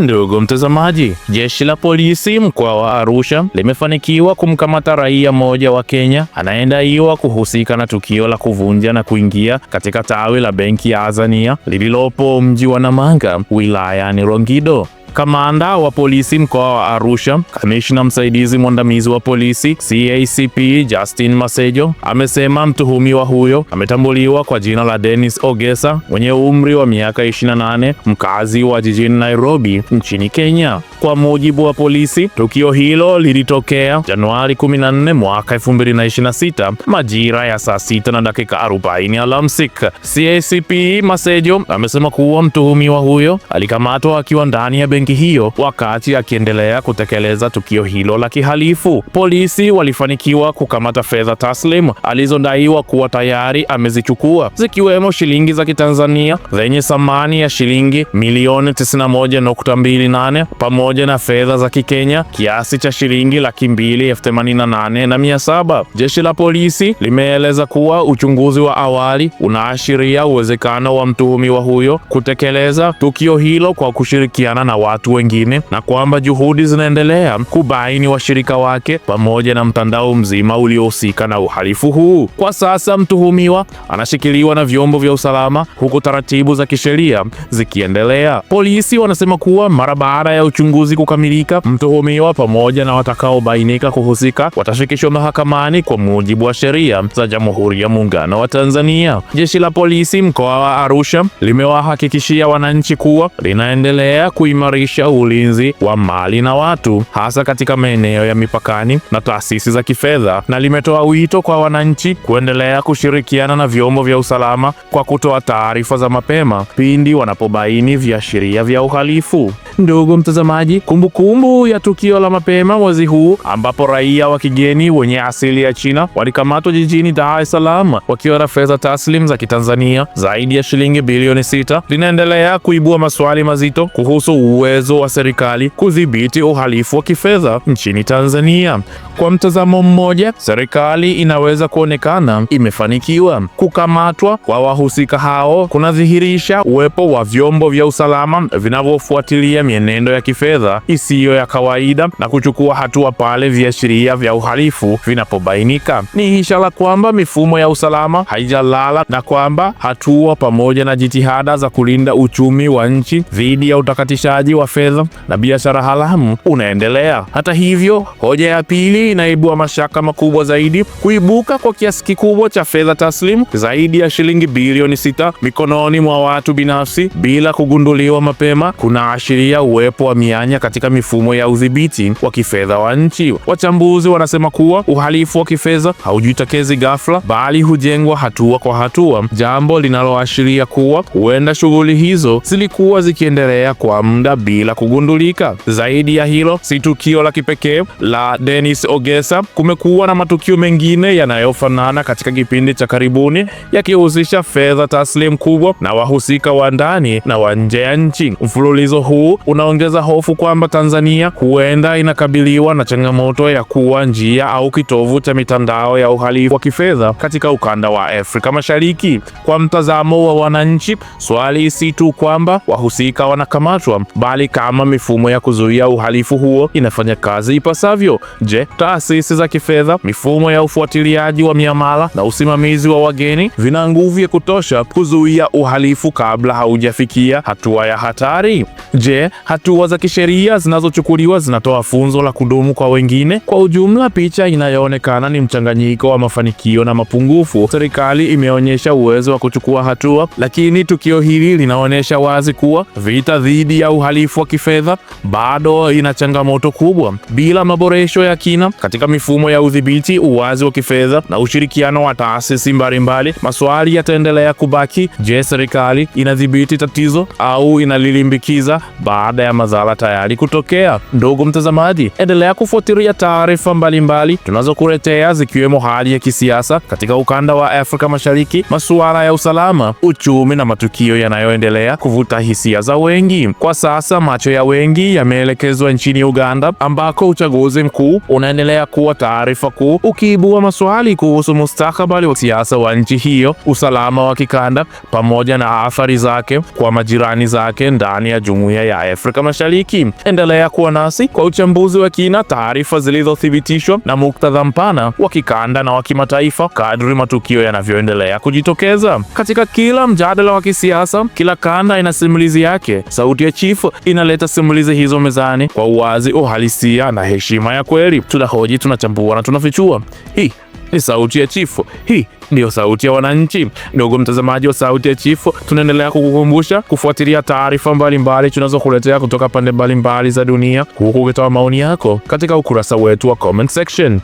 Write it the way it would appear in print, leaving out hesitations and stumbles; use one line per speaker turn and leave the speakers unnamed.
Ndugu mtazamaji, jeshi la polisi mkoa wa Arusha limefanikiwa kumkamata raia mmoja wa Kenya anayedaiwa kuhusika na tukio la kuvunja na kuingia katika tawi la benki ya Azania lililopo mji wa Namanga wilayani Longido. Kamanda wa polisi mkoa wa Arusha, kamishna msaidizi mwandamizi wa polisi CACP Justin Masejo, amesema mtuhumiwa huyo ametambuliwa kwa jina la Dennis Ogesa mwenye umri wa miaka 28, mkazi wa jijini Nairobi nchini Kenya. Kwa mujibu wa polisi, tukio hilo lilitokea Januari 14 mwaka 2026 majira ya saa 6:40 alamsik. CACP Masejo amesema kuwa mtuhumiwa huyo alikamatwa akiwa ndani ya benki hiyo wakati akiendelea kutekeleza tukio hilo la kihalifu. Polisi walifanikiwa kukamata fedha taslim alizodaiwa kuwa tayari amezichukua, zikiwemo shilingi za Kitanzania zenye thamani ya shilingi milioni 91.28 pamoja na fedha za Kikenya kiasi cha shilingi 288,700. Jeshi la polisi limeeleza kuwa uchunguzi wa awali unaashiria uwezekano wa mtuhumiwa huyo kutekeleza tukio hilo kwa kushirikiana na watu wengine, na kwamba juhudi zinaendelea kubaini washirika wake pamoja na mtandao mzima uliohusika na uhalifu huu. Kwa sasa mtuhumiwa anashikiliwa na vyombo vya usalama huku taratibu za kisheria zikiendelea. Polisi wanasema kuwa mara baada ya uchunguzi kukamilika, mtuhumiwa pamoja na watakaobainika kuhusika watafikishwa mahakamani kwa mujibu wa sheria za Jamhuri ya Muungano wa Tanzania. Jeshi la polisi mkoa wa Arusha limewahakikishia wananchi kuwa linaendelea kuimarisha ulinzi wa mali na watu, hasa katika maeneo ya mipakani na taasisi za kifedha, na limetoa wito kwa wananchi kuendelea kushirikiana na vyombo vya usalama kwa kutoa taarifa za mapema pindi wanapobaini viashiria vya uhalifu. Ndugu mtazamaji, kumbukumbu ya tukio la mapema mwezi huu ambapo raia wa kigeni wenye asili ya China walikamatwa jijini Dar es Salaam wakiwa na fedha taslim za Kitanzania zaidi ya shilingi bilioni 6 linaendelea kuibua maswali mazito kuhusu uwezo wa serikali kudhibiti uhalifu wa kifedha nchini Tanzania. Kwa mtazamo mmoja, serikali inaweza kuonekana imefanikiwa. Kukamatwa kwa wahusika hao kunadhihirisha uwepo wa vyombo vya usalama vinavyofuatilia mienendo ya kifedha isiyo ya kawaida na kuchukua hatua pale viashiria vya uhalifu vinapobainika. Ni ishara kwamba mifumo ya usalama haijalala na kwamba hatua pamoja na jitihada za kulinda uchumi wa nchi dhidi ya utakatishaji wa fedha na biashara haramu unaendelea. Hata hivyo, hoja ya pili inaibua mashaka makubwa zaidi. Kuibuka kwa kiasi kikubwa cha fedha taslimu zaidi ya shilingi bilioni 6 mikononi mwa watu binafsi bila kugunduliwa mapema kunaashiria uwepo wa mianya katika mifumo ya udhibiti wa kifedha wa nchi. Wachambuzi wanasema kuwa uhalifu wa kifedha haujitokezi ghafla, bali hujengwa hatua kwa hatua, jambo linaloashiria kuwa huenda shughuli hizo zilikuwa zikiendelea kwa muda bila kugundulika. Zaidi ya hilo, si tukio la kipekee la Dennis Ogesa. Kumekuwa na matukio mengine yanayofanana katika kipindi cha karibuni yakihusisha fedha taslim kubwa na wahusika wa ndani na wa nje ya nchi. Mfululizo huu unaongeza hofu kwamba Tanzania huenda inakabiliwa na changamoto ya kuwa njia au kitovu cha mitandao ya uhalifu wa kifedha katika ukanda wa Afrika Mashariki. Kwa mtazamo wa wananchi, swali si tu kwamba wahusika wanakamatwa, bali kama mifumo ya kuzuia uhalifu huo inafanya kazi ipasavyo. Je, taasisi za kifedha, mifumo ya ufuatiliaji wa miamala na usimamizi wa wageni vina nguvu ya kutosha kuzuia uhalifu kabla haujafikia hatua ya hatari? Je, hatua za kisheria zinazochukuliwa zinatoa funzo la kudumu kwa wengine? Kwa ujumla, picha inayoonekana ni mchanganyiko wa mafanikio na mapungufu. Serikali imeonyesha uwezo wa kuchukua hatua, lakini tukio hili linaonyesha wazi kuwa vita dhidi ya uhalifu wa kifedha bado ina changamoto kubwa. Bila maboresho ya kina katika mifumo ya udhibiti, uwazi wa kifedha na ushirikiano wa taasisi mbalimbali, maswali yataendelea kubaki. Je, serikali inadhibiti tatizo au inalilimbikiza baada ya madhara tayari kutokea? Ndugu mtazamaji, endelea kufuatilia taarifa mbalimbali tunazokuletea zikiwemo hali ya kisiasa katika ukanda wa Afrika Mashariki, masuala ya usalama, uchumi na matukio yanayoendelea kuvuta hisia za wengi. Kwa sasa sasa macho ya wengi yameelekezwa nchini Uganda, ambako uchaguzi mkuu unaendelea kuwa taarifa kuu, ukiibua maswali kuhusu mustakabali wa siasa wa nchi hiyo, usalama wa kikanda, pamoja na athari zake kwa majirani zake ndani ya Jumuiya ya Afrika Mashariki. Endelea kuwa nasi kwa uchambuzi wa kina, taarifa zilizothibitishwa na muktadha mpana wa kikanda na wa kimataifa kadri matukio yanavyoendelea kujitokeza. Katika kila mjadala wa kisiasa, kila kanda ina simulizi yake. Sauti ya Chifu inaleta simulizi hizo mezani kwa uwazi, uhalisia na heshima ya kweli. Tunahoji, tunachambua na tunafichua. Hii ni Sauti ya Chifu. Hii ndiyo sauti ya wananchi. Ndugu mtazamaji wa Sauti ya Chifu, tunaendelea kukukumbusha kufuatilia taarifa mbalimbali tunazokuletea kutoka pande mbalimbali za dunia, huku ukitoa maoni yako katika ukurasa wetu wa comment section.